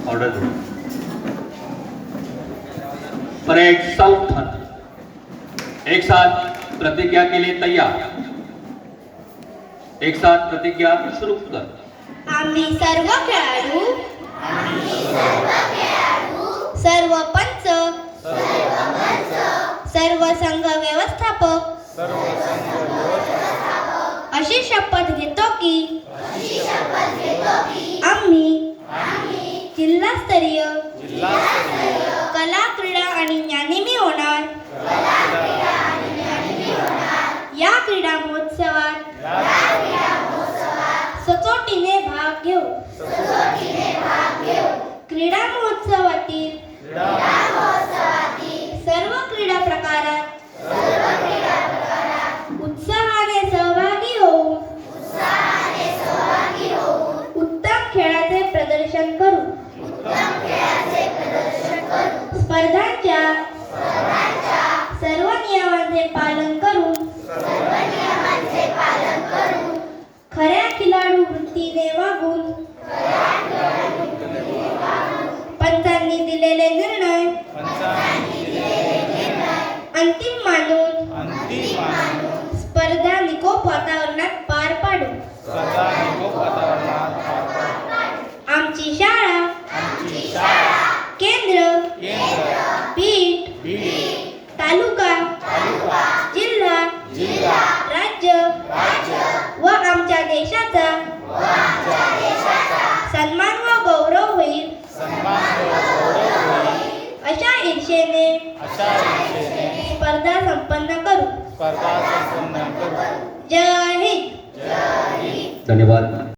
Order दो। Parade south थन, एक साथ प्रतिज्ञा के लिए तैयार। एक साथ प्रतिज्ञा शुरू कर। आम्ही सर्व खेळाडू, सर्व पंच, सर्व संघ व्यवस्थापक अशी शपथ घेतो की आम्ही जिल्हास्तरीय कला क्रीडा आणि ज्ञानिमी होणार या क्रीडा महोत्सवात सचोटीने भाग घेऊ। क्रीडा महोत्सवातील सर्व क्रीडा प्रकारात उत्साहाने सहभागी होऊन उत्तम खेळाचे प्रदर्शन करू। स्पर्धांच्या सर्व नियमांचे पालन करून खऱ्या खिलाडू वृत्तीने वागून पंचांनी दिलेले निर्णय अंतिम मानून स्पर्धा निकोप वातावरणात पार पाडू। आमची शाळा केंद्र, पीठ, तालुका, जिल्हा, राज्य व आमच्या देशाचा सन्मान व गौरव होईल अशा इच्छेने स्पर्धा संपन्न करू। जय हिंद। धन्यवाद।